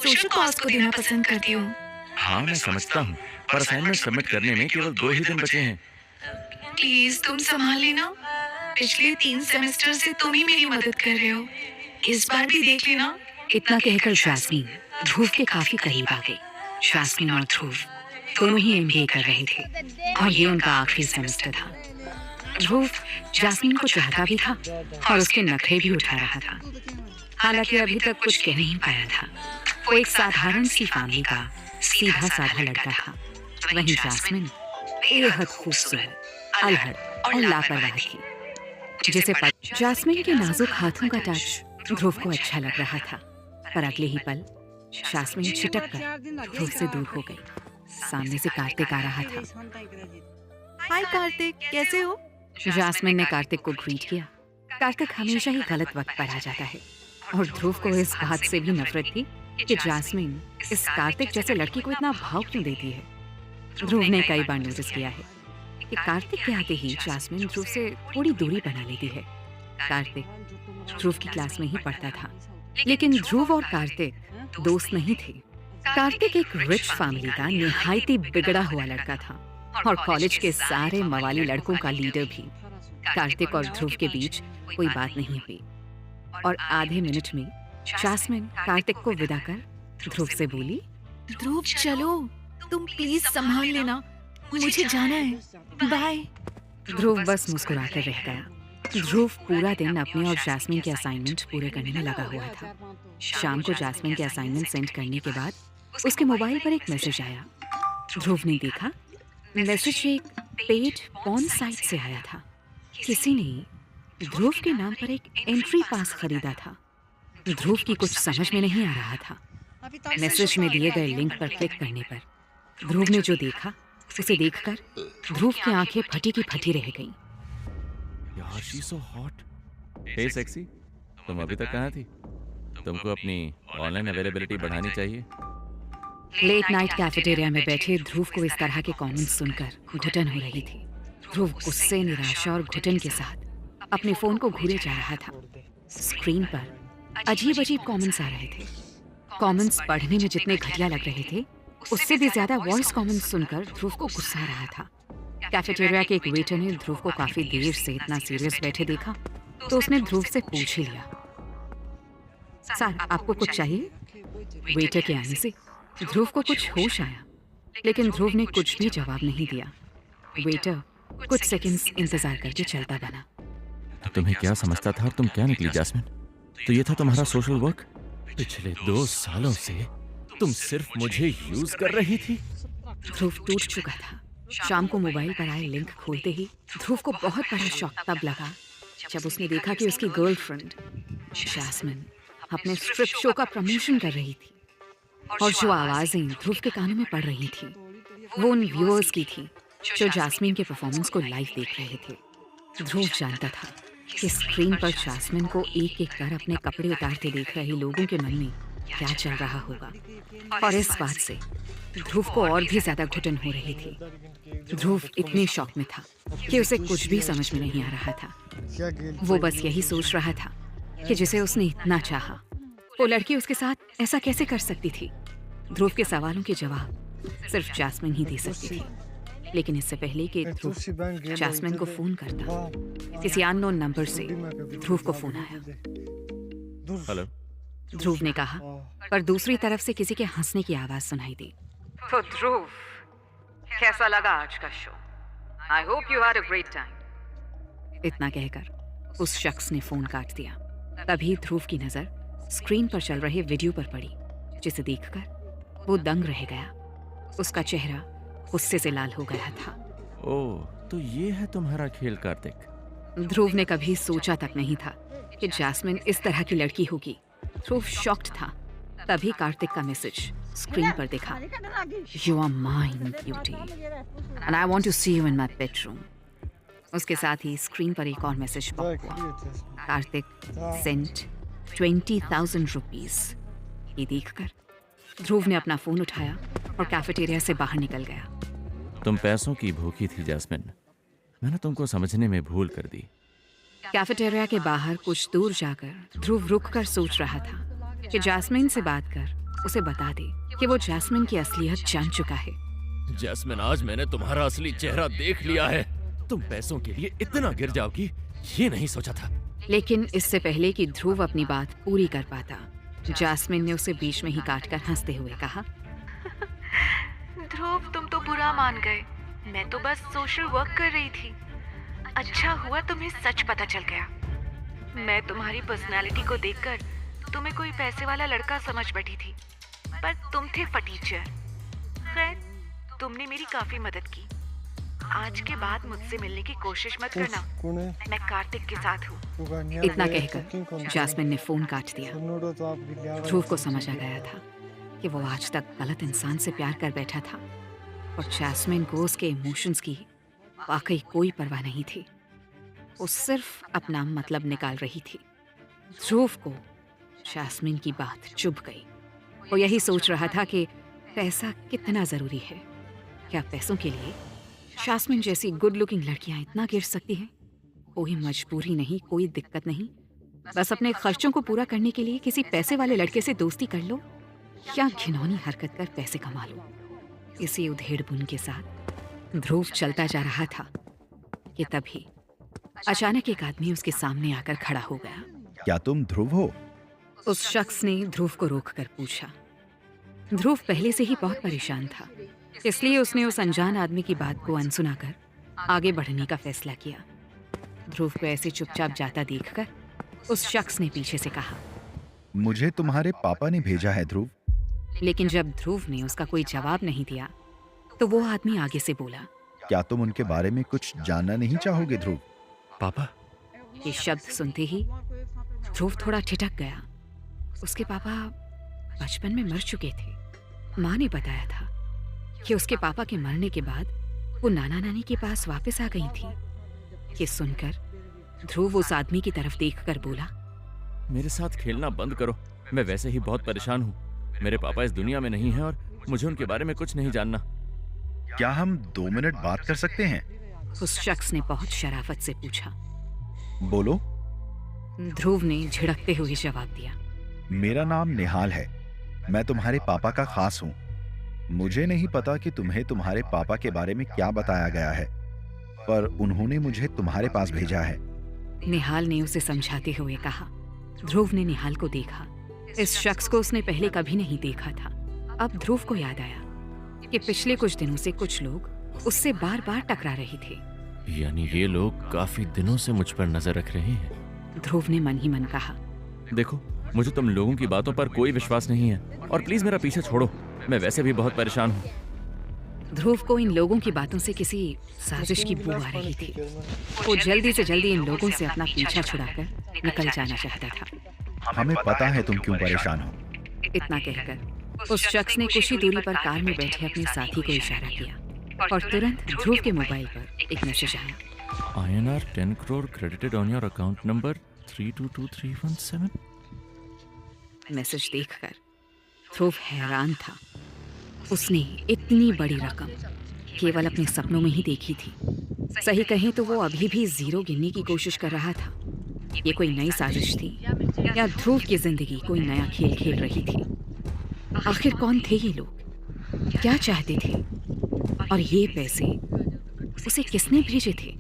Social cause को देना पसंद करती हूँ। हाँ मैं समझता हूँ, पर असाइनमेंट सबमिट करने में केवल 2 ही दिन बचे हैं। प्लीज तुम संभाल लेना। पिछले 3 सेमेस्टर से तुम ही मेरी मदद कर रहे हो, इस बार भी देख लेना। इतना कहकर जास्मीन ध्रुव के काफी करीब आ गई। जास्मीन और ध्रुव दोनों ही एमबीए कर रहे थे और ये उनका आखिरी सेमेस्टर था। ध्रुव जास्मीन को चाहता भी था और उसके नखरे भी उठा रहा था। हालांकि अभी तक कुछ कह नहीं पाया था। वो एक साधारण सी फैमिली का सीधा साधा लड़का था। वहीं जास्मीन बेहद खूबसूरत, अलहड़ और लापरवाह थी, जिसे जास्मीन के नाजुक हाथों का टच ध्रुव को अच्छा लग रहा था। पर अगले ही पल जास्मीन छिटक कर ध्रुव से दूर हो गई। सामने से कार्तिक आ रहा था। हाय कार्तिक, कैसे हो? जास्मीन ने कार्तिक को ग्रीट किया। कार्तिक हमेशा ही गलत वक्त पर आ जाता है और ध्रुव को इस बात से भी नफरत थी कि जास्मीन इस कार्तिक जैसे लड़की को इतना भाव क्यों देती है। ध्रुव ने कई बार नोटिस किया है कि कार्तिक के आते ही जास्मीन ध्रुव से थोड़ी दूरी बना लेती है। कार्तिक ध्रुव की क्लास में ही पढ़ता था, लेकिन ध्रुव और कार्तिक दोस्त नहीं थे। कार्तिक एक रिच फैमिली का निहायती बिगड़ा हुआ लड़का था और कॉलेज के सारे मवाली लड़कों का लीडर भी। कार्तिक और ध्रुव के बीच कोई बात नहीं हुई और आधे मिनट में जास्मीन कार्तिक को विदा कर ध्रुव से बोली, ध्रुव चलो, तुम प्लीज संभाल लेना, मुझे जाना है, बाय। ध्रुव बस मुस्कुराकर रह गया। ध्रुव पूरा दिन अपने और जास्मीन के असाइनमेंट पूरे करने में लगा हुआ था। शाम को जास्मीन के असाइनमेंट सेंड करने के बाद उसके मोबाइल पर एक मैसेज आया। ध्रुव ने देखा, मैसेज एक पेड पॉर्न साइट से आया था। किसी ने ध्रुव के नाम पर एक एंट्री पास खरीदा था। ध्रुव की कुछ समझ में नहीं आ रहा था। मैसेज में दिए गए लिंक पर क्लिक करने पर ध्रुव ने जो देखा उसे देखकर ध्रुव की आंखें फटी की फटी रह गईं। यार she so hot. Hey sexy, तुम अभी तक कहाँ थी? तुमको अपनी ऑनलाइन अवेलेबिलिटी बढ़ानी चाहिए। लेट नाइट कैफेटेरिया में बैठे ध्रुव को इस तरह के कमेंट्स सुनकर घुटन हो रही थी। ध्रुव गुस्से, निराशा और घुटन के साथ अपने फोन को घूरे जा रहा था। स्क्रीन पर अजीब अजीब कमेंट्स आ रहे थे। कमेंट्स पढ़ने में जितने घटिया लग रहे थे, उससे भी ज्यादा वॉइस कमेंट्स सुनकर ध्रुव को गुस्सा आ रहा था। कैफेटेरिया के एक वेटर ने ध्रुव को काफी देर से इतना सीरियस बैठे देखा तो उसने ध्रुव से पूछ ही लिया, सर आपको कुछ चाहिए? वेटर के आने से ध्रुव को कुछ होश आया, लेकिन ध्रुव ने कुछ भी जवाब नहीं दिया। वेटर कुछ सेकंड्स इंतजार करके चलता बना। तुम्हें क्या समझता था और तुम क्या निकली जास्मिन? तो ये था तुम्हारा सोशल वर्क? पिछले 2 सालों से तुम सिर्फ मुझे यूज कर रही थी। ध्रुव टूट चुका था। शाम को मोबाइल पर आए लिंक खोलते ही ध्रुव को बहुत बड़ा शॉक तब लगा जब उसने देखा कि उसकी गर्लफ्रेंड जास्मिन अपने स्ट्रिप शो का प्रमोशन कर रही थी और जो आवाजें ध्रुव के कानों में पड़ रही थी वो उन व्यूअर्स की थी जो जास्मिन के परफॉर्मेंस को लाइव देख रहे थे। ध्रुव जानता था कि स्क्रीन पर जास्मिन को एक एक कर अपने कपड़े उतारते देख रहे लोगों के मन में क्या चल रहा होगा और इस बात से ध्रुव को और भी ज्यादा घुटन हो रही थी। ध्रुव इतने शॉक में था कि उसे कुछ भी समझ में नहीं आ रहा था। वो बस यही सोच रहा था कि जिसे उसने इतना चाहा वो लड़की उसके साथ ऐसा कैसे कर सकती थी। ध्रुव के सवालों के जवाब सिर्फ जास्मिन ही दे सकती थी, लेकिन इससे पहले कि ध्रुव जास्मिन को फोन करता, किसी अननोन नंबर से ध्रुव को फोन आया। हेलो, ध्रुव ने कहा, पर दूसरी तरफ से किसी के हंसने की आवाज सुनाई दी। तो ध्रुव, कैसा लगा आज का show? I hope you had a great time. इतना कहकर उस शख्स ने फोन काट दिया। तभी ध्रुव की नजर स्क्रीन पर चल रहे वीडियो पर पड़ी, जिसे देखकर वो दंग रह गया। उसका चेहरा गुस्से से लाल हो गया था। ओह, तो ये है तुम्हारा खेल कार्तिक। ध्रुव ने कभी सोचा तक नहीं था कि जास्मिन इस तरह की लड़की होगी। ध्रुव शॉक्ड था। तभी कार्तिक का मैसेज स्क्रीन पर दिखा, you are mine beauty and I want to see you in my bedroom. उसके साथ ही स्क्रीन पर एक और मैसेज पॉप हुआ, कार्तिक सेंट 20,000 रुपीज। ये देखकर ध्रुव ने अपना फोन उठाया और कैफेटेरिया से बाहर निकल गया। तुम पैसों की भूखी थी जास्मिन, मैंने तुमको समझने में भूल कर दी। कैफेटेरिया के बाहर कुछ दूर जाकर ध्रुव रुक कर सोच रहा था कि जास्मिन से बात कर उसे बता दे कि वो जैस्मिन की असलियत जान चुका है। जैस्मिन, आज मैंने तुम्हारा असली चेहरा देख लिया है। तुम पैसों के लिए इतना गिर जाओगी ये नहीं सोचा था। लेकिन इससे पहले कि ध्रुव अपनी बात पूरी कर पाता, जैस्मिन ने उसे बीच में ही काटकर हंसते हुए कहा, ध्रुव, तुम तो बुरा मान गए। मैं तो बस सोशल वर्क कर रही थी। अच्छा हुआ तुम्हें सच पता चल गया। मैं तुम्हारी पर्सनालिटी को देखकर तुम्हें कोई पैसे वाला लड़का समझ बैठी थी, पर तुम थे फटीचर। खैर, तुमने मेरी काफी मदद की। आज के बाद मुझसे मिलने की कोशिश मत करना। मैं कार्तिक के साथ हूँ। इतना कहकर जैस्मिन ने फोन काट दिया। ध्रुव को समझ आ गया था कि वो आज तक गलत इंसान से प्यार कर बैठा था और जैस्मिन को उसके इमोशंस की वाकई कोई परवाह नहीं थी। वो सिर्फ अपना मतलब निकाल रही थी। ध्रुव को जैस्मिन की बात चुभ गई। वो यही सोच रहा था कि पैसा कितना जरूरी है। क्या पैसों के लिए जैस्मिन जैसी गुड लुकिंग लड़कियां इतना गिर सकती हैं? कोई मजबूरी नहीं, कोई दिक्कत नहीं, बस अपने खर्चों को पूरा करने के लिए किसी पैसे वाले लड़के से दोस्ती कर लो या घिनौनी हरकत कर पैसे कमा लो। इसी उधेड़-बुन के साथ ध्रुव चलता जा रहा था कि तभी अचानक एक आदमी उसके सामने आकर खड़ा हो गया। क्या तुम ध्रुव हो? उस शख्स ने ध्रुव को रोककर पूछा। ध्रुव पहले से ही बहुत परेशान था, इसलिए उसने उस अनजान आदमी की बात को अनसुना कर आगे बढ़ने का फैसला किया। ध्रुव को ऐसे चुपचाप जाता देखकर उस शख्स ने पीछे से कहा, मुझे तुम्हारे पापा ने भेजा है ध्रुव। लेकिन जब ध्रुव ने उसका कोई जवाब नहीं दिया तो वो आदमी आगे से बोला, क्या तुम उनके बारे में कुछ जानना नहीं चाहोगे ध्रुव? पापा? ये शब्द सुनते ही ध्रुव थोड़ा ठिठक गया। उसके पापा बचपन में मर चुके थे। माँ ने बताया था कि उसके पापा के मरने के बाद वो नाना नानी के पास वापस आ गई थी। ये सुनकर ध्रुव उस आदमी की तरफ देखकर बोला, मेरे साथ खेलना बंद करो। मैं वैसे ही बहुत परेशान हूँ। मेरे पापा इस दुनिया में नहीं हैं और मुझे उनके बारे में कुछ नहीं जानना। क्या हम 2 मिनट बात कर सकते हैं? उस शख्स ने बहुत शराफत से पूछा। बोलो। ध्रुव ने झिड़कते हुए जवाब दिया, मेरा नाम निहाल है। मैं तुम्हारे पापा का खास हूँ। मुझे नहीं पता कि तुम्हें तुम्हारे पापा के बारे में क्या बताया गया है, पर उन्होंने मुझे तुम्हारे पास भेजा है। निहाल ने उसे समझाते हुए कहा। ध्रुव ने निहाल को देखा। इस शख्स को उसने पहले कभी नहीं देखा था। अब ध्रुव को याद आया कि पिछले कुछ दिनों से कुछ लोग उससे बार बार टकरा रहे थे। यानी ये लोग काफी दिनों से मुझ पर नजर रख रहे हैं। ध्रुव ने मन ही मन कहा, देखो, मुझे तुम लोगों की बातों पर कोई विश्वास नहीं है और प्लीज मेरा पीछे छोड़ो। मैं वैसे भी बहुत परेशान हूँ। ध्रुव को इन लोगों की बातों से किसी साजिश की बू आ रही थी। वो जल्दी से जल्दी इन लोगों से अपना पीछा छुड़ाकर निकल जाना चाहता था। हमें पता है तुम क्यों परेशान हो। इतना कहकर उस शख्स ने कुछ ही दूरी पर कार में बैठे अपने साथी को इशारा किया और तुरंत ध्रुव के मोबाइल पर एक मैसेज आया। INR 10 crore credited on your account number 322317। Message देखकर ध्रुव हैरान था। उसने इतनी बड़ी रकम केवल अपने सपनों में ही देखी थी। सही कहें तो वो अभी भी जीरो गिनने की कोशिश कर रहा था। ये कोई नई साजिश थी या ध्रुव की जिंदगी कोई नया खेल खेल रही थी? आखिर कौन थे ये लोग? क्या चाहते थे? और ये पैसे उसे किसने भेजे थे?